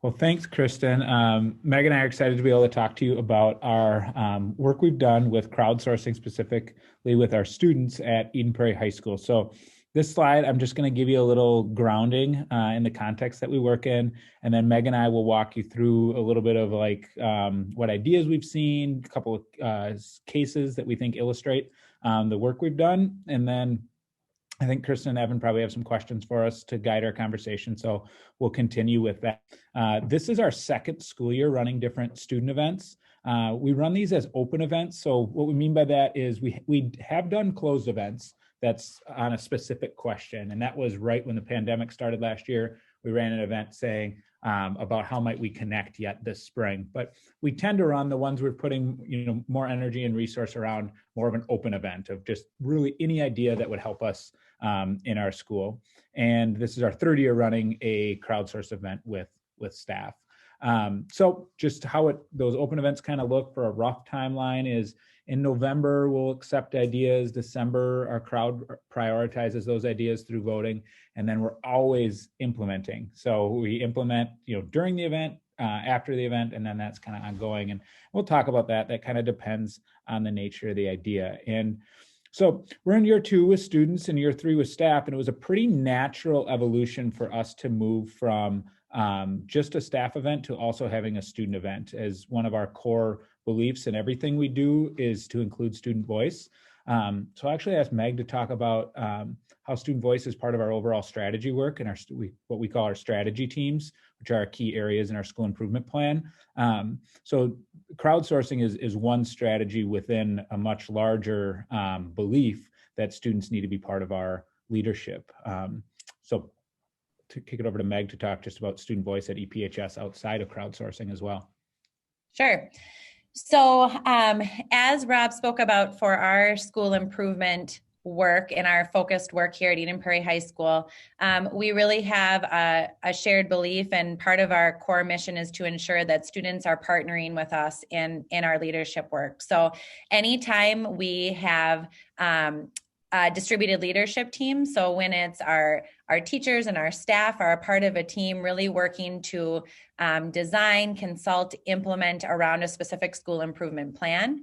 Well, thanks, Kristen. Megan and I are excited to be able to talk to you about our work we've done with crowdsourcing, specifically with our students at Eden Prairie High School. So this slide, I'm just going to give you a little grounding in the context that we work in. And then Megan and I will walk you through a little bit of what ideas we've seen, a couple of cases that we think illustrate the work we've done. And then I think Kristen and Evan probably have some questions for us to guide our conversation, so we'll continue with that. This is our second school year running different student events. We run these as open events, so what we mean by that is we have done closed events that's on a specific question, and that was right when the pandemic started last year. We ran an event saying about how might we connect yet this spring, but we tend to run the ones we're putting more energy and resource around more of an open event of just really any idea that would help us in our school. And this is our third year running a crowdsourced event with staff. So just how those open events kind of look for a rough timeline is in November, we'll accept ideas. December, our crowd prioritizes those ideas through voting. And then we're always implementing. So we implement, during the event, after the event, and then that's kind of ongoing. And we'll talk about that. That kind of depends on the nature of the idea. And so we're in year 2 with students and year 3 with staff, and it was a pretty natural evolution for us to move from just a staff event to also having a student event as one of our core beliefs in everything we do is to include student voice. So I actually asked Meg to talk about how student voice is part of our overall strategy work and what we call our strategy teams, which are our key areas in our school improvement plan. So crowdsourcing is one strategy within a much larger belief that students need to be part of our leadership. So to kick it over to Meg to talk just about student voice at EPHS outside of crowdsourcing as well. Sure. So as Rob spoke about for our school improvement work and our focused work here at Eden Prairie High School, we really have a shared belief, and part of our core mission is to ensure that students are partnering with us in our leadership work. So anytime we have distributed leadership team, so when it's our teachers and our staff are a part of a team really working to design, consult, implement around a specific school improvement plan,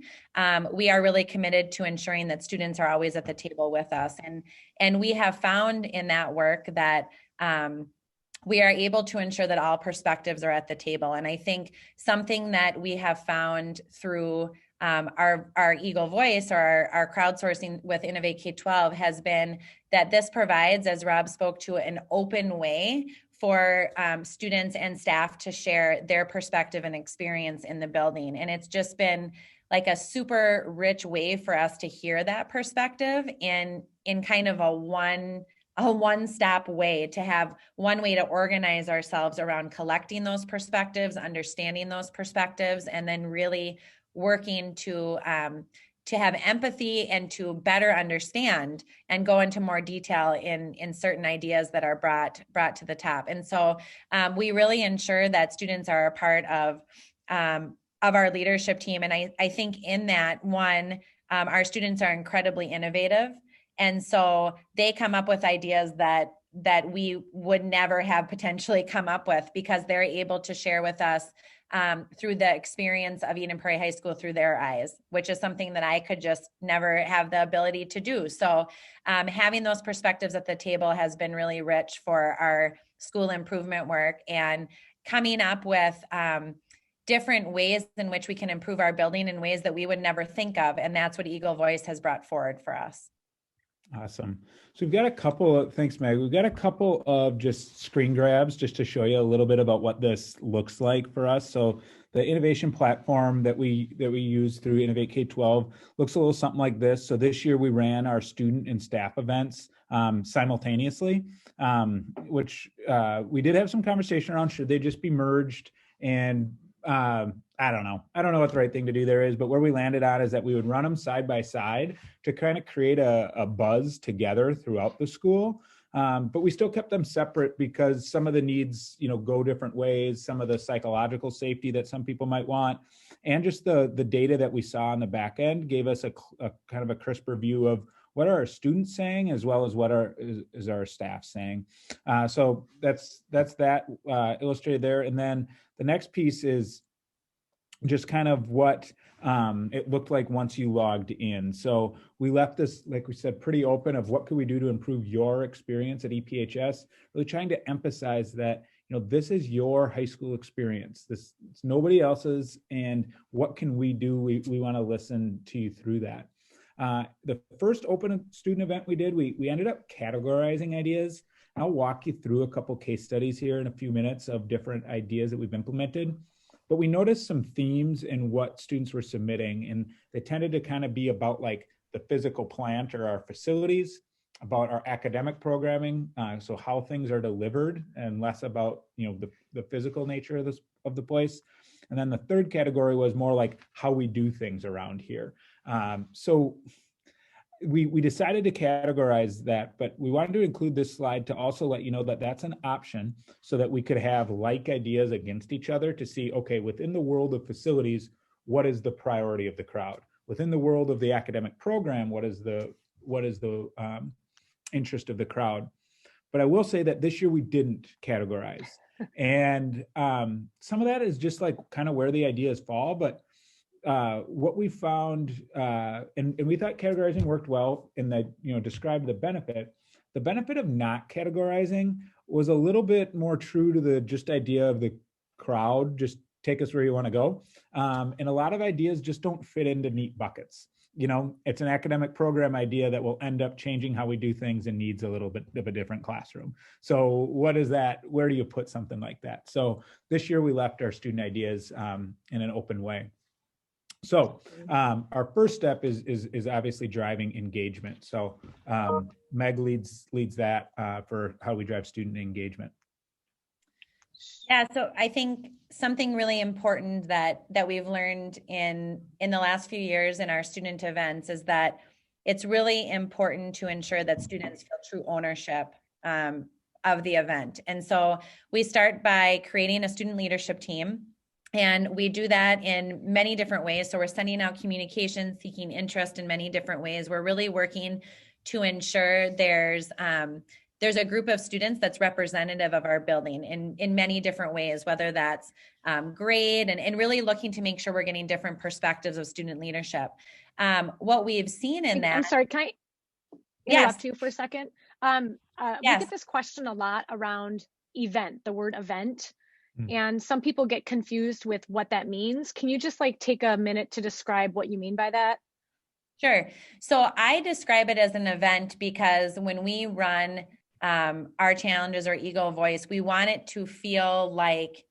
we are really committed to ensuring that students are always at the table with us. And we have found in that work that we are able to ensure that all perspectives are at the table. And I think something that we have found through our Eagle Voice or our crowdsourcing with Innovate K-12 has been that this provides, as Rob spoke to, an open way for students and staff to share their perspective and experience in the building. And it's just been like a super rich way for us to hear that perspective in kind of a one-stop way, to have one way to organize ourselves around collecting those perspectives, understanding those perspectives, and then really working to have empathy and to better understand and go into more detail in certain ideas that are brought to the top. And so we really ensure that students are a part of our leadership team. And I think in that one, our students are incredibly innovative. And so they come up with ideas that we would never have potentially come up with because they're able to share with us through the experience of Eden Prairie High School through their eyes, which is something that I could just never have the ability to do. So having those perspectives at the table has been really rich for our school improvement work and coming up with different ways in which we can improve our building in ways that we would never think of. And that's what Eagle Voice has brought forward for us. Awesome. So we've got a couple of, thanks, Meg. We've got a couple of just screen grabs just to show you a little bit about what this looks like for us. So the innovation platform that we use through Innovate K-12 looks a little something like this. So this year we ran our student and staff events simultaneously, which we did have some conversation around, should they just be merged? And I don't know what the right thing to do there is, but where we landed on is that we would run them side by side to kind of create a buzz together throughout the school. But we still kept them separate because some of the needs, go different ways, some of the psychological safety that some people might want, and just the data that we saw on the back end gave us a kind of a crisper view of what are our students saying, as well as what is our staff saying. So that's that illustrated there. And then the next piece is just kind of what it looked like once you logged in. So we left this, like we said, pretty open of what could we do to improve your experience at EPHS, really trying to emphasize that, this is your high school experience. It's nobody else's. And what can we do? We want to listen to you through that. The first open student event we did, we ended up categorizing ideas. I'll walk you through a couple case studies here in a few minutes of different ideas that we've implemented. But we noticed some themes in what students were submitting, and they tended to kind of be about like the physical plant or our facilities, about our academic programming, so how things are delivered, and less about the physical nature of the place. And then the third category was more like how we do things around here. So we decided to categorize that, but we wanted to include this slide to also let you know that that's an option, so that we could have like ideas against each other to see, okay, within the world of facilities, what is the priority of the crowd? Within the world of the academic program, what is the interest of the crowd? But I will say that this year we didn't categorize. And some of that is just like kind of where the ideas fall, but what we found, and we thought categorizing worked well in that, described the benefit. The benefit of not categorizing was a little bit more true to the just idea of the crowd, just take us where you want to go. And a lot of ideas just don't fit into neat buckets. It's an academic program idea that will end up changing how we do things and needs a little bit of a different classroom. So what is that? Where do you put something like that? So this year we left our student ideas in an open way. So our first step is obviously driving engagement. So Meg leads that for how we drive student engagement. Yeah, so I think something really important that we've learned in the last few years in our student events is that it's really important to ensure that students feel true ownership of the event. And so we start by creating a student leadership team. And we do that in many different ways. So we're sending out communications, seeking interest in many different ways. We're really working to ensure there's a group of students that's representative of our building in many different ways, whether that's grade and really looking to make sure we're getting different perspectives of student leadership. What we've seen in that— I'm sorry, can I interrupt you for a second? Yes. We get this question a lot around event, the word event. And some people get confused with what that means. Can you just take a minute to describe what you mean by that? Sure. So I describe it as an event because when we run our challenges or Eagle Voice, we want it to feel like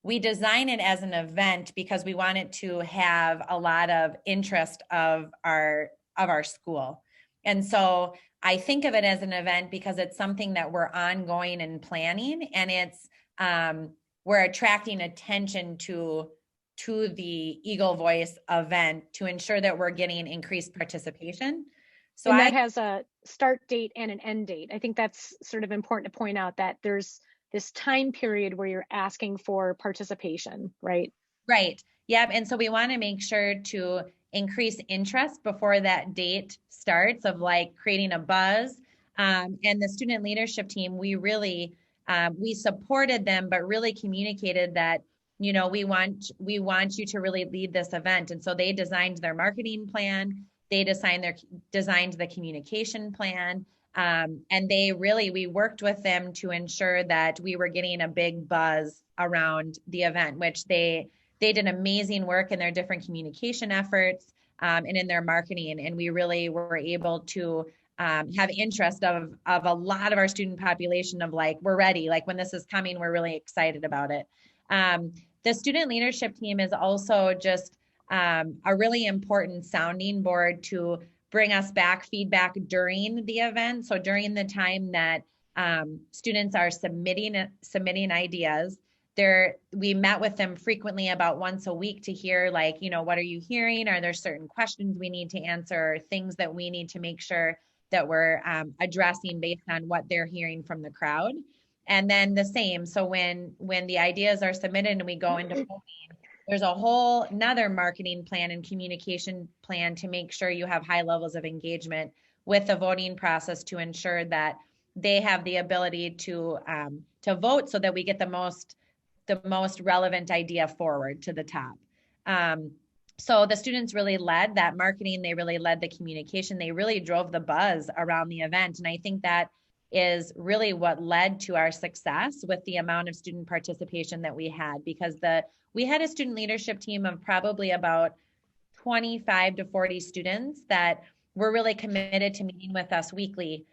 we design it as an event because we want it to have a lot of interest of our school. And so I think of it as an event because it's something that we're ongoing and planning, and it's we're attracting attention to the Eagle Voice event to ensure that we're getting increased participation. So that has a start date and an end date. I think that's sort of important to point out that there's this time period where you're asking for participation, right? Right. Yep. And so we want to make sure to increase interest before that date starts, of creating a buzz. And the student leadership team, we really we supported them, but really communicated that, we want you to really lead this event. And so they designed their marketing plan. They designed the communication plan. And we worked with them to ensure that we were getting a big buzz around the event, which they did amazing work in their different communication efforts and in their marketing. And we really were able to have interest of a lot of our student population of we're ready, when this is coming, we're really excited about it. The student leadership team is also just a really important sounding board to bring us back feedback during the event. So during the time that students are submitting ideas, we met with them frequently, about once a week, to hear what are you hearing? Are there certain questions we need to answer, or things that we need to make sure that we're addressing based on what they're hearing from the crowd? And then the same. So when the ideas are submitted and we go into polling, there's a whole another marketing plan and communication plan to make sure you have high levels of engagement with the voting process to ensure that they have the ability to vote so that we get the most relevant idea forward to the top. So the students really led that marketing, they really led the communication, they really drove the buzz around the event. And I think that is really what led to our success with the amount of student participation that we had, because we had a student leadership team of probably about 25 to 40 students that were really committed to meeting with us weekly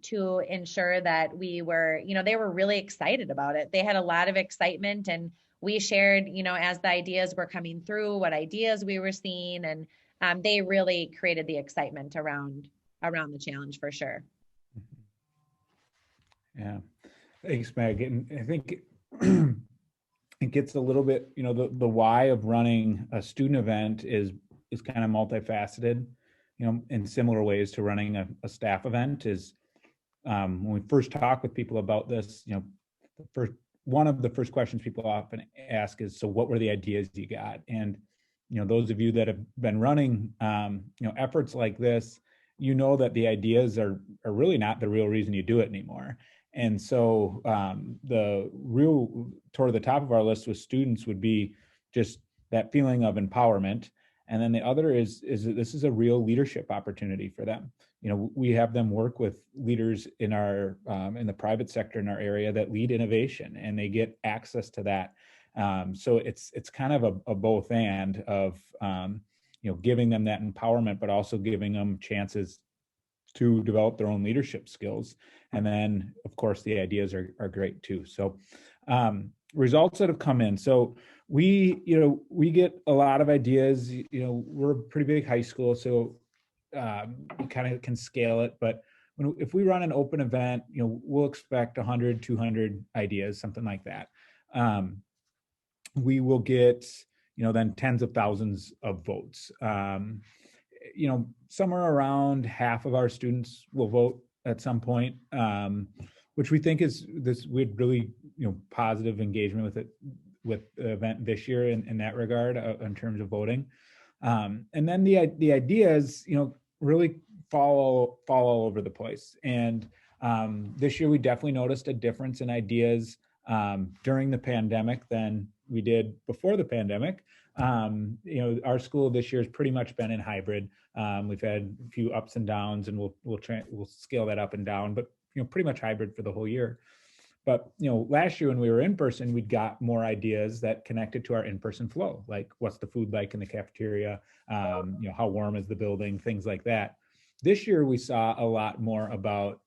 to ensure that we were, they were really excited about it. They had a lot of excitement, and we shared, as the ideas were coming through, what ideas we were seeing, and they really created the excitement around the challenge for sure. Yeah, thanks, Meg. And I think it gets a little bit, the why of running a student event is kind of multifaceted, in similar ways to running a staff event. Is when we first talk with people about this, one of the first questions people often ask is, so what were the ideas you got? And those of you that have been running efforts like this, that the ideas are really not the real reason you do it anymore. And so the real toward the top of our list with students would be just that feeling of empowerment. And then the other is that this is a real leadership opportunity for them. We have them work with leaders in our in the private sector in our area that lead innovation, and they get access to that. So it's kind of a both and of giving them that empowerment, but also giving them chances to develop their own leadership skills. And then, of course, the ideas are great too. So results that have come in. So we get a lot of ideas. We're a pretty big high school, so we kind of can scale it. But if we run an open event, we'll expect 100, 200 ideas, something like that. We will get, then tens of thousands of votes. Somewhere around half of our students will vote at some point, which we think is we'd really, positive engagement with the event this year in that regard, in terms of voting. And then the ideas, really fall all over the place. And this year we definitely noticed a difference in ideas during the pandemic than we did before the pandemic. Our school this year has pretty much been in hybrid. We've had a few ups and downs, and we'll scale that up and down, but pretty much hybrid for the whole year. But last year when we were in person, we got more ideas that connected to our in-person flow, like what's the food like in the cafeteria, how warm is the building, things like that. This year we saw a lot more about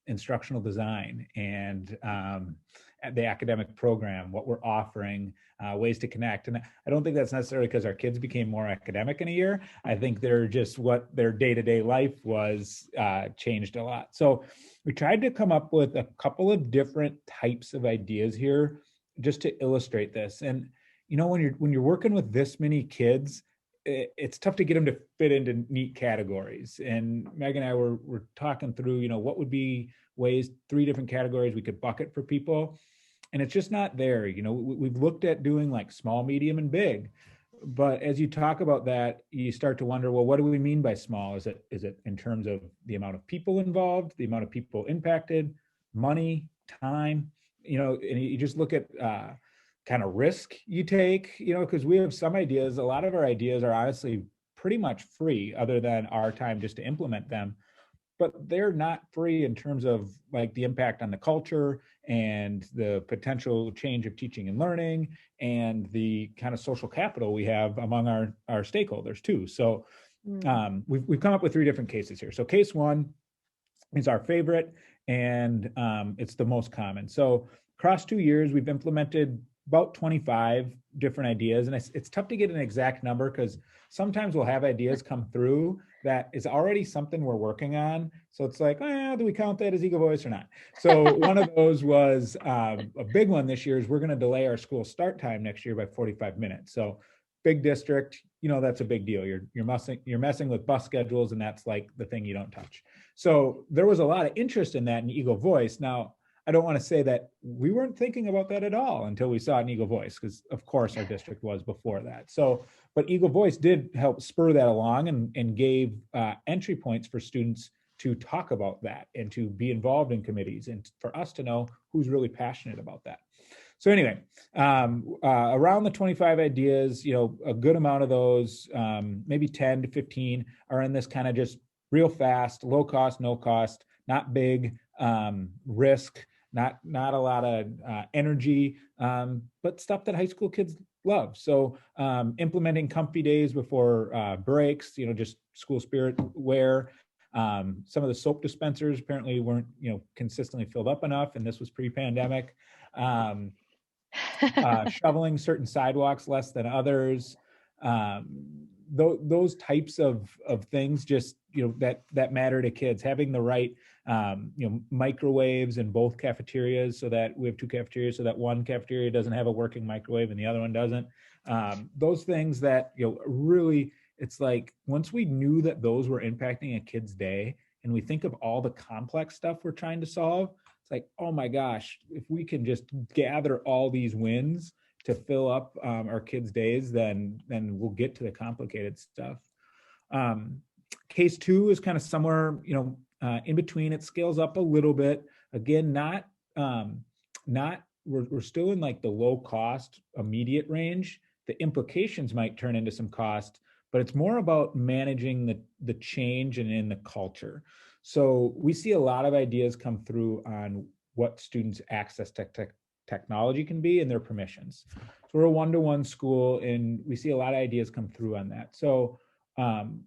instructional design and the academic program, what we're offering, ways to connect. And I don't think that's necessarily because our kids became more academic in a year. I think they're just what their day-to-day life was changed a lot. So we tried to come up with a couple of different types of ideas here just to illustrate this. And when you're working with this many kids, it's tough to get them to fit into neat categories. And Meg and I were talking through, what would be ways, 3 different categories we could bucket for people. And it's just not there. We've looked at doing like small, medium, and big. But as you talk about that, you start to wonder, well, what do we mean by small? Is it in terms of the amount of people involved, the amount of people impacted, money, time? And you just look at kind of risk you take, because we have some ideas. A lot of our ideas are honestly pretty much free, other than our time just to implement them. But they're not free in terms of like the impact on the culture and the potential change of teaching and learning and the kind of social capital we have among our stakeholders too. So we've come up with 3 different cases here. So case 1 is our favorite, and it's the most common. So across 2 years, we've implemented about 25 different ideas. And it's tough to get an exact number because sometimes we'll have ideas come through that is already something we're working on. So it's like, do we count that as Eagle Voice or not? So one of those was a big one this year is we're going to delay our school start time next year by 45 minutes. So big district, that's a big deal. You're messing with bus schedules, and that's like the thing you don't touch. So there was a lot of interest in that in Eagle Voice. Now, I don't want to say that we weren't thinking about that at all until we saw an Eagle Voice, because of course our district was before that. So, but Eagle Voice did help spur that along and gave entry points for students to talk about that and to be involved in committees and for us to know who's really passionate about that. So anyway, around the 25 ideas, a good amount of those, maybe 10 to 15 are in this kind of just real fast, low cost, no cost, not big risk, not a lot of energy, but stuff that high school kids love. So implementing comfy days before breaks, just school spirit wear. Some of the soap dispensers apparently weren't, consistently filled up enough, and this was pre-pandemic. Shoveling certain sidewalks less than others. Those types of things just, that matter to kids. Having the right, microwaves in both cafeterias, so that we have two cafeterias, so that one cafeteria doesn't have a working microwave and the other one doesn't. Those things that, really, it's like once we knew that those were impacting a kid's day, and we think of all the complex stuff we're trying to solve, it's like, oh my gosh, if we can just gather all these wins to fill up our kids' days, then we'll get to the complicated stuff. Case 2 is kind of somewhere, in between. It scales up a little bit. Again, we're still in like the low cost immediate range. The implications might turn into some cost, but it's more about managing the change and in the culture. So we see a lot of ideas come through on what students' access to technology can be and their permissions. So we're a one-to-one school, and we see a lot of ideas come through on that. So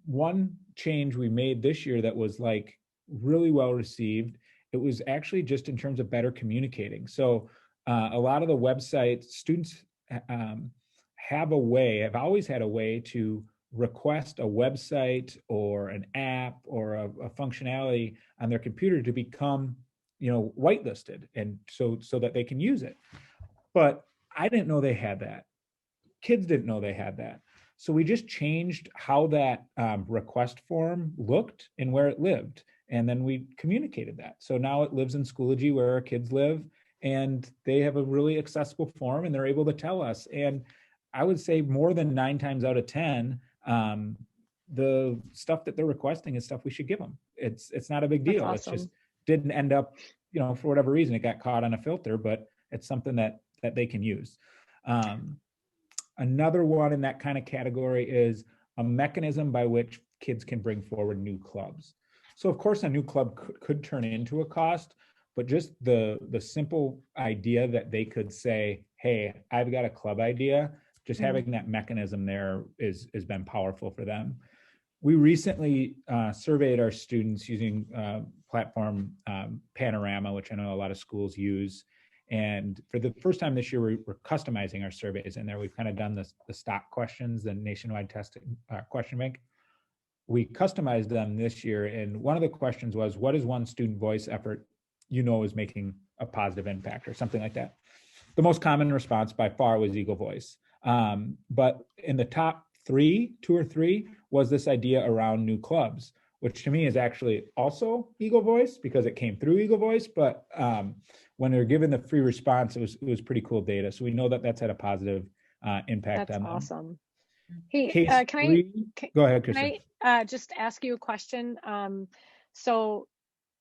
one change we made this year that was like really well received, it was actually just in terms of better communicating. So a lot of the websites, students have always had a way to request a website or an app or a functionality on their computer to become, whitelisted, and so that they can use it. But I didn't know they had that. Kids didn't know they had that. So we just changed how that request form looked and where it lived. And then we communicated that. So now it lives in Schoology where our kids live, and they have a really accessible form, and they're able to tell us. And I would say more than 9 times out of 10, the stuff that they're requesting is stuff we should give them. It's not a big deal. That's awesome. It's just didn't end up, for whatever reason, it got caught on a filter, but it's something that they can use. Another one in that kind of category is a mechanism by which kids can bring forward new clubs. So of course a new club could turn into a cost, but just the simple idea that they could say, hey, I've got a club idea, just having that mechanism there has been powerful for them. We recently surveyed our students using platform Panorama, which I know a lot of schools use. And for the first time this year, we're customizing our surveys in there. We've kind of done the stock questions, the nationwide testing question bank. We customized them this year. And one of the questions was, what is one student voice effort is making a positive impact, or something like that? The most common response by far was Eagle Voice. But in the top 2 or 3, was this idea around new clubs, which to me is actually also Eagle Voice because it came through Eagle Voice. But when they're given the free response, it was pretty cool data. So we know that that's had a positive impact on them. That's awesome. Hey, Go ahead, Kristen. Can I just ask you a question? So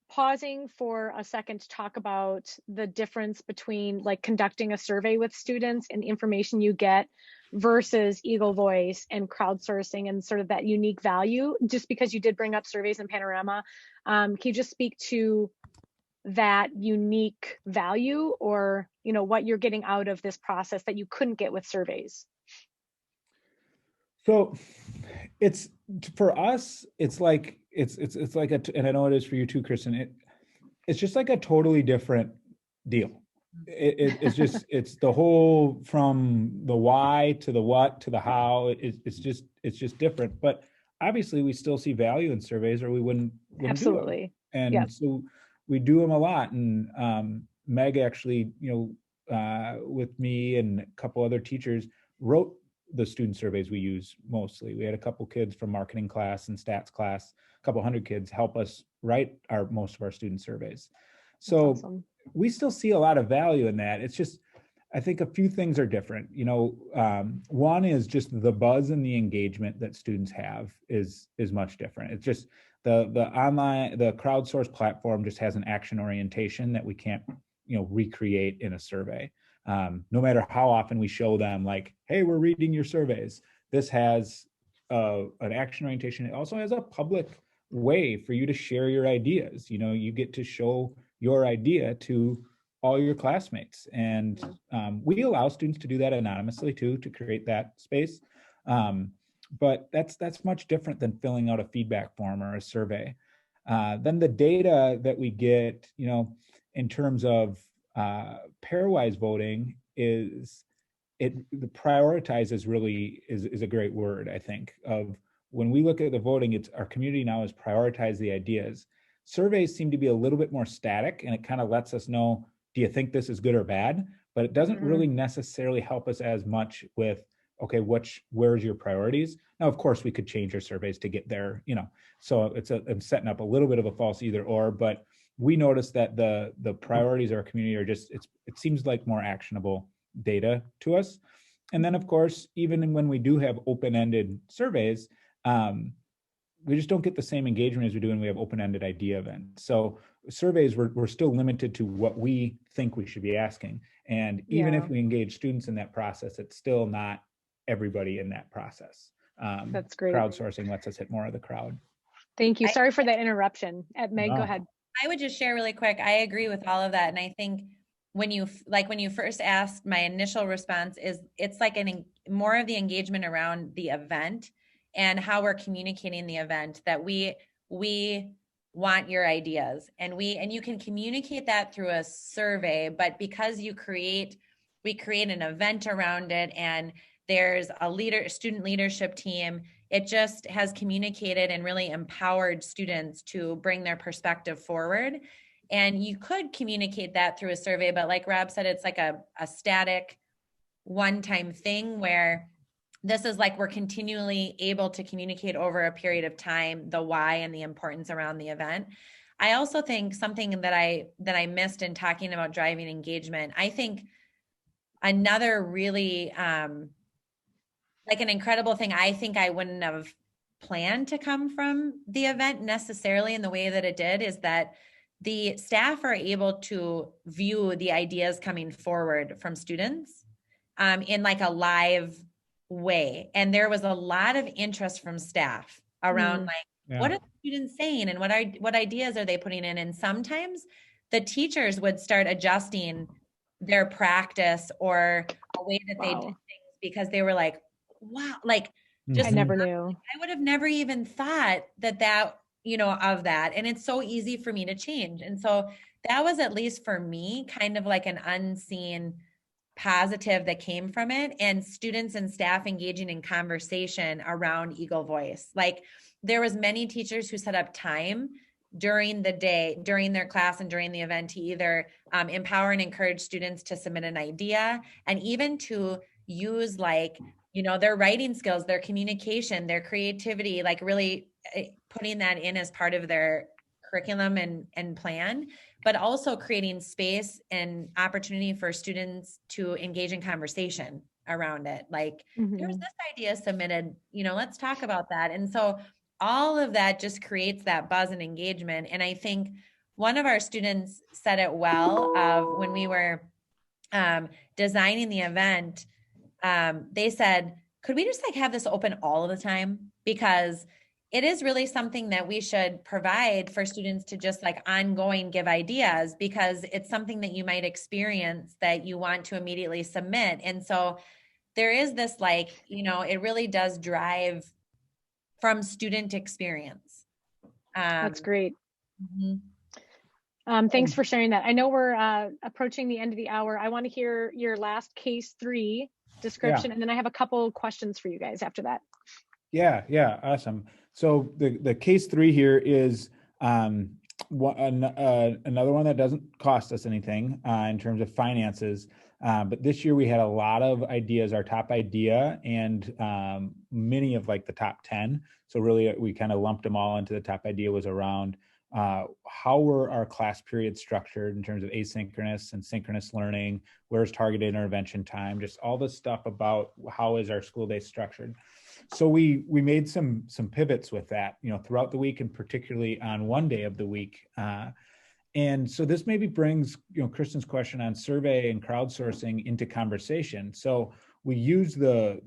pausing for a second to talk about the difference between like conducting a survey with students and the information you get versus Eagle Voice and crowdsourcing and sort of that unique value, just because you did bring up surveys and Panorama. Can you just speak to that unique value, or, what you're getting out of this process that you couldn't get with surveys? So it's, for us, it's like, it's like and I know it is for you too, Kristen, it's just like a totally different deal. It's just, it's the whole, from the why to the what to the how, it's just different. But obviously we still see value in surveys, or we wouldn't Absolutely. do them. And so we do them a lot. And Meg actually, with me and a couple other teachers, wrote the student surveys we use mostly. We had a couple kids from marketing class and stats class, a couple hundred kids help us write most of our student surveys. So awesome. we still see a lot of value in that. It's just, I think a few things are different. One is just the buzz and the engagement that students have is much different. It's just the crowdsourced platform just has an action orientation that we can't, recreate in a survey. No matter how often we show them like, hey, we're reading your surveys. This has an action orientation. It also has a public way for you to share your ideas. You get to show your idea to all your classmates. And we allow students to do that anonymously too, to create that space. But that's much different than filling out a feedback form or a survey. Then the data that we get, in terms of pairwise voting the prioritizes really is a great word, I think, of when we look at the voting, it's our community now has prioritized the ideas. Surveys seem to be a little bit more static, and it kind of lets us know, do you think this is good or bad? But it doesn't really necessarily help us as much with, okay, where's your priorities? Now, of course, we could change our surveys to get there, so I'm setting up a little bit of a false either or, but we noticed that the priorities of our community are just, it seems like more actionable data to us. And then, of course, even when we do have open-ended surveys, we just don't get the same engagement as we do when we have open-ended idea events. So surveys, we're still limited to what we think we should be asking. And even if we engage students in that process, it's still not everybody in that process. That's great. Crowdsourcing lets us hit more of the crowd. Thank you. Sorry for that interruption. Meg, go ahead. I would just share really quick. I agree with all of that. And I think when you first asked, my initial response is it's like more of the engagement around the event and how we're communicating the event, that we want your ideas, and you can communicate that through a survey, but because we create an event around it, and there's a student leadership team, it just has communicated and really empowered students to bring their perspective forward. And you could communicate that through a survey, but like Rob said, it's like a static one-time thing where this is like we're continually able to communicate over a period of time the why and the importance around the event. I also think something that I missed in talking about driving engagement, I think another really like an incredible thing I think I wouldn't have planned to come from the event necessarily in the way that it did, is that the staff are able to view the ideas coming forward from students in like a live way. And there was a lot of interest from staff around what are the students saying and what ideas are they putting in? And sometimes the teachers would start adjusting their practice or a way that they did things because they were like, wow, like just I never knew. I would have never even thought that of that. And it's so easy for me to change. And so that was, at least for me, kind of like an unseen positive that came from it, and students and staff engaging in conversation around Eagle Voice. Like there was many teachers who set up time during the day, during their class and during the event to either empower and encourage students to submit an idea, and even to use their writing skills, their communication, their creativity, like really putting that in as part of their curriculum and plan, but also creating space and opportunity for students to engage in conversation around it. Like there's this idea submitted, let's talk about that. And so all of that just creates that buzz and engagement. And I think one of our students said it well of when we were designing the event, they said, could we just have this open all of the time? Because it is really something that we should provide for students to just ongoing give ideas, because it's something that you might experience that you want to immediately submit. And so there is this it really does drive from student experience. That's great. Thanks for sharing that. I know we're approaching the end of the hour. I want to hear your last case 3 description, and then I have a couple questions for you guys after that. Yeah, awesome. So the case 3 here is another one that doesn't cost us anything in terms of finances. But this year we had a lot of ideas, our top idea, and many of the top 10. So really we kind of lumped them all into the top idea was around how were our class periods structured in terms of asynchronous and synchronous learning, where's targeted intervention time, just all this stuff about how is our school day structured. So we made some pivots with that, throughout the week, and particularly on one day of the week. And so this maybe brings, Kristen's question on survey and crowdsourcing into conversation. So we use the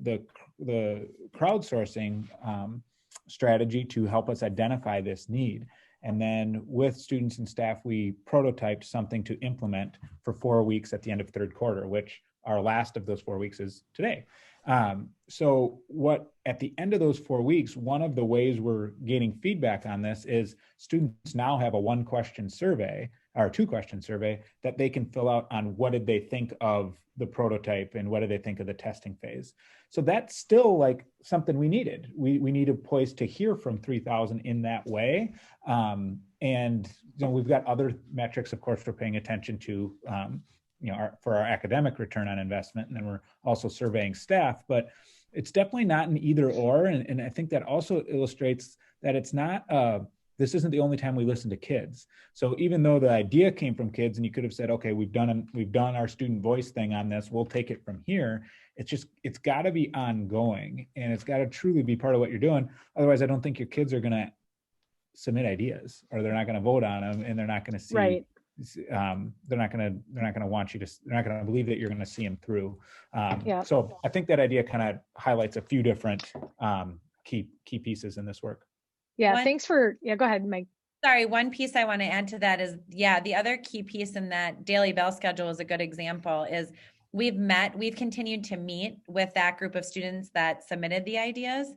crowdsourcing strategy to help us identify this need. And then with students and staff, we prototyped something to implement for 4 weeks at the end of third quarter, which our last of those 4 weeks is today. So what at the end of those 4 weeks, one of the ways we're gaining feedback on this is students now have a 1-question survey or 2-question survey that they can fill out on what did they think of the prototype and what did they think of the testing phase. So that's still like something we needed. We need a place to hear from 3,000 in that way. And we've got other metrics, of course, we're paying attention to, for our academic return on investment, and then we're also surveying staff, but it's definitely not an either or. And I think that also illustrates that it's not, this isn't the only time we listen to kids. So even though the idea came from kids and you could have said, okay, we've done our student voice thing on this, we'll take it from here. It's got to be ongoing, and it's got to truly be part of what you're doing. Otherwise, I don't think your kids are going to submit ideas, or they're not going to vote on them, and they're not going to see, right. They're not going to want you to, they're not going to believe that you're going to see them through. Yeah. So I think that idea kind of highlights a few different key pieces in this work. Yeah. Go ahead, Meg. Sorry, one piece I want to add to that is, the other key piece in that daily bell schedule is a good example is we've continued to meet with that group of students that submitted the ideas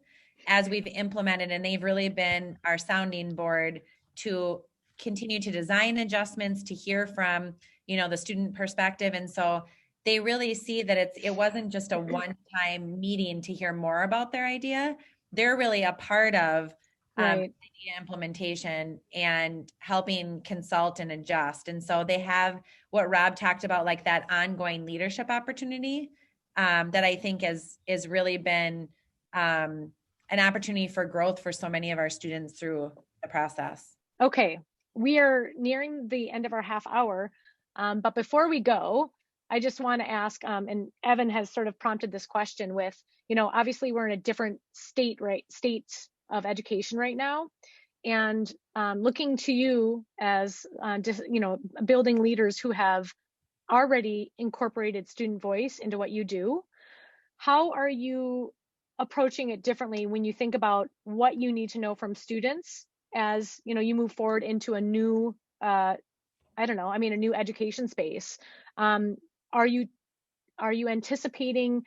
as we've implemented, and they've really been our sounding board to continue to design adjustments, to hear from, the student perspective. And so they really see that it wasn't just a one-time meeting to hear more about their idea. They're really a part of idea implementation and helping consult and adjust. And so they have what Robb talked about, like that ongoing leadership opportunity that I think is really been an opportunity for growth for so many of our students through the process. Okay, we are nearing the end of our half hour, but before we go, I just want to ask, and Evan has sort of prompted this question with, obviously we're in a different state of education right now, and looking to you as building leaders who have already incorporated student voice into what you do. How are you approaching it differently when you think about what you need to know from students as you move forward into a new a new education space? Are you anticipating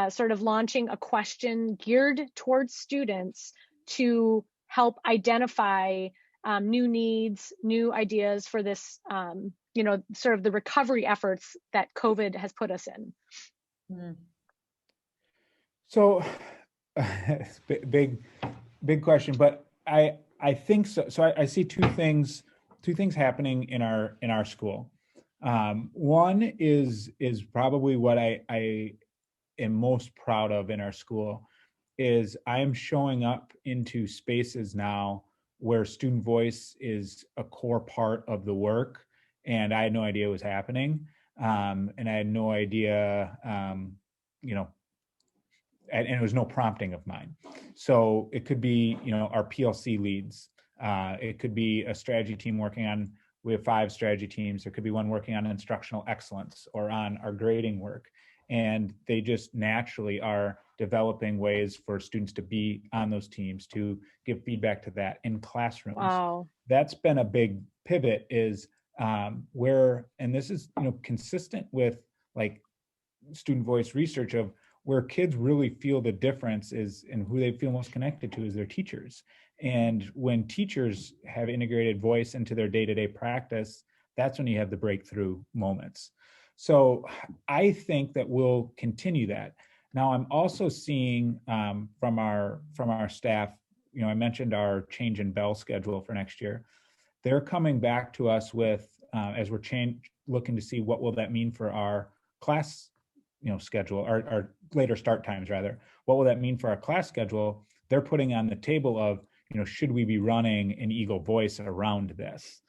sort of launching a question geared towards students to help identify new needs, new ideas for this, sort of the recovery efforts that COVID has put us in? Mm. So big question, but I think so. So I see two things happening in our school. One is probably what I am most proud of in our school is I am showing up into spaces now where student voice is a core part of the work, and I had no idea it was happening, and I had no idea, and it was no prompting of mine. So it could be, our PLC leads. It could be a strategy team we have 5 strategy teams. There could be one working on instructional excellence or on our grading work. And they just naturally are developing ways for students to be on those teams, to give feedback to that in classrooms. Wow. That's been a big pivot is where, and this is, consistent with like student voice research of where kids really feel the difference is, and who they feel most connected to is their teachers. And when teachers have integrated voice into their day-to-day practice, that's when you have the breakthrough moments. So I think that we'll continue that. Now I'm also seeing from our staff, I mentioned our change in bell schedule for next year. They're coming back to us with, as we're looking to see what will that mean for our class schedule, our later start times rather. What will that mean for our class schedule? They're putting on the table of, should we be running an Eagle Voice around this?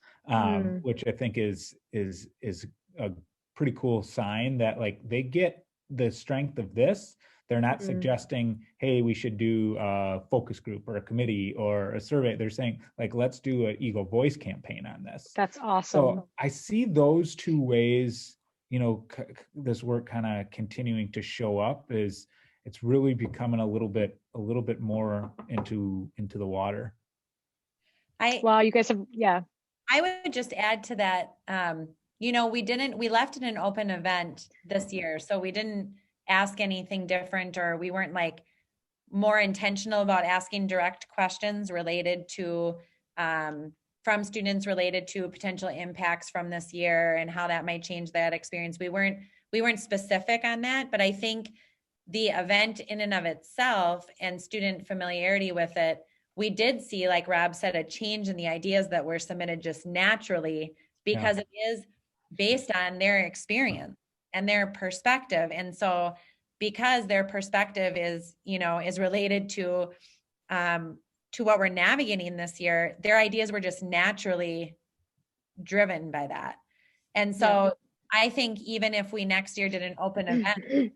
Which I think is a pretty cool sign that like they get the strength of this. They're not suggesting, hey, we should do a focus group or a committee or a survey. They're saying, like, let's do an Eagle Voice campaign on this. That's awesome. So I see those two ways, this work kind of continuing to show up is it's really becoming a little bit more into the water. Wow, you guys have, yeah. I would just add to that, we left it an open event this year, so we didn't ask anything different, or we weren't like more intentional about asking direct questions related to from students related to potential impacts from this year and how that might change that experience. We weren't specific on that, but I think the event in and of itself and student familiarity with it, we did see, like Rob said, a change in the ideas that were submitted just naturally because it is based on their experience and their perspective. And so because their perspective is related to what we're navigating this year, their ideas were just naturally driven by that. And so I think even if we next year did an open event,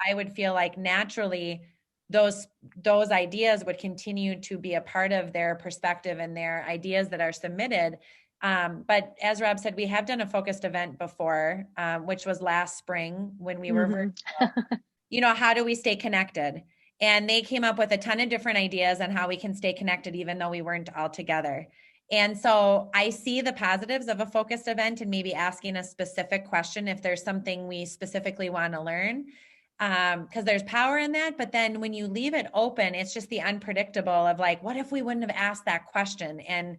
I would feel like naturally those ideas would continue to be a part of their perspective and their ideas that are submitted. But as Rob said, we have done a focused event before, which was last spring when we were virtual. How do we stay connected? And they came up with a ton of different ideas on how we can stay connected, even though we weren't all together. And so I see the positives of a focused event and maybe asking a specific question if there's something we specifically want to learn, because there's power in that. But then when you leave it open, it's just the unpredictable of like, what if we wouldn't have asked that question? And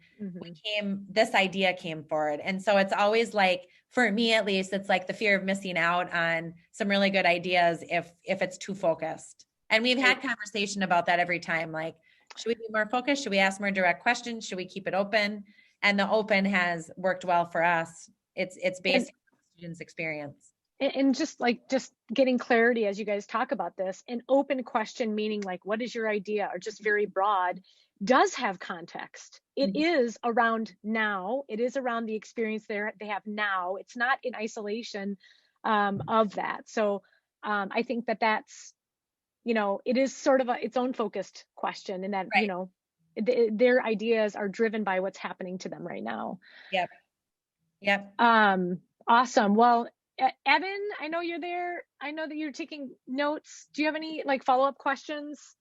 this idea came forward. And so it's always like, for me at least, it's like the fear of missing out on some really good ideas if it's too focused. And we've had conversation about that every time. Like, should we be more focused? Should we ask more direct questions? Should we keep it open? And the open has worked well for us. It's based on the students' experience. And just getting clarity as you guys talk about this, an open question, meaning like, what is your idea, or just very broad, does have context. It is around now. It is around the experience they have now. It's not in isolation of that. So I think that's, it is sort of its own focused question, and that, their ideas are driven by what's happening to them right now. Yep. Awesome. Well, Evan, I know you're there. I know that you're taking notes. Do you have any follow-up questions?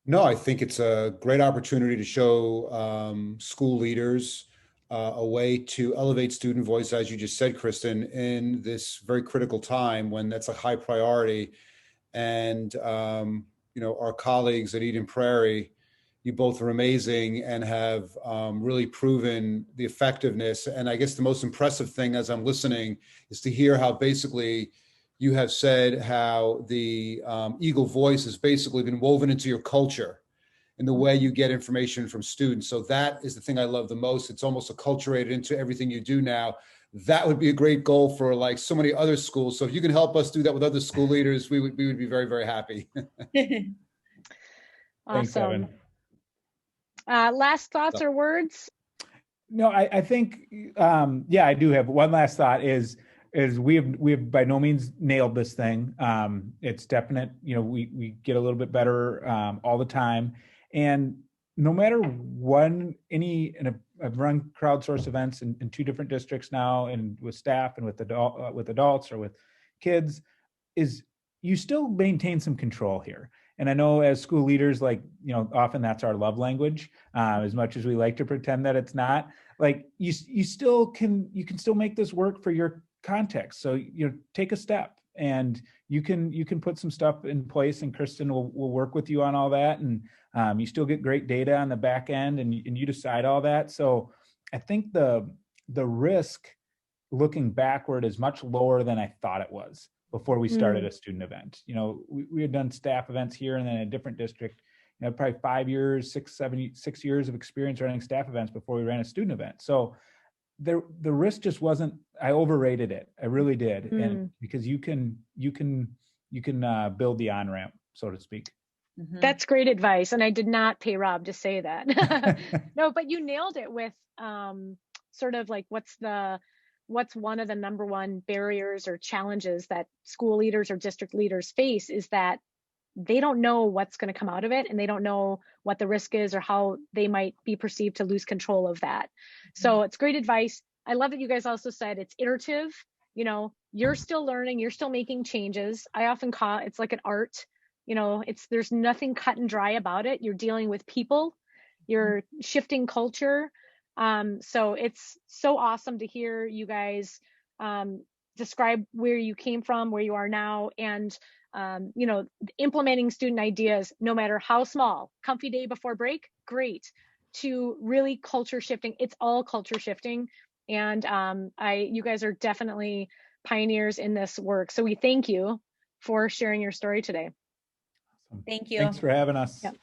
No, I think it's a great opportunity to show school leaders a way to elevate student voice, as you just said, Kristen, in this very critical time when that's a high priority. And, our colleagues at Eden Prairie, you both are amazing and have really proven the effectiveness. And I guess the most impressive thing as I'm listening is to hear how basically you have said how the Eagle Voice has basically been woven into your culture and the way you get information from students. So that is the thing I love the most. It's almost acculturated into everything you do now. That would be a great goal for like so many other schools. So if you can help us do that with other school leaders, we would be very, very happy. Thanks, Evan. Last thoughts or words? No, I think, I do have one last thought is we have by no means nailed this thing. It's definite, we get a little bit better all the time. And no matter when I've run crowdsource events in two different districts now, and with staff and with adults or with kids, is you still maintain some control here. And I know as school leaders, often that's our love language, as much as we like to pretend that it's not. Like you can still make this work for your context. So, take a step, and you can put some stuff in place, and Kristen will work with you on all that. And you still get great data on the back end, and you decide all that. So I think the risk looking backward is much lower than I thought it was before we started a student event. We had done staff events here, and then a different district, probably 5 years, 6 years of experience running staff events before we ran a student event. So the risk just wasn't, I overrated it. I really did. And because you can build the on-ramp, so to speak. That's great advice. And I did not pay Rob to say that. No, but you nailed it with sort of like what's one of the number one barriers or challenges that school leaders or district leaders face is that they don't know what's going to come out of it, and they don't know what the risk is or how they might be perceived to lose control of that. So it's great advice. I love that you guys also said it's iterative. You know, you're still learning, you're still making changes. I often call it's like an art. You know, there's nothing cut and dry about it. You're dealing with people, you're shifting culture. So it's so awesome to hear you guys describe where you came from, where you are now, and you know, implementing student ideas, no matter how small. Comfy day before break, great. To really culture shifting, it's all culture shifting, and you guys are definitely pioneers in this work. So we thank you for sharing your story today. Awesome. Thank you. Thanks for having us. Yep.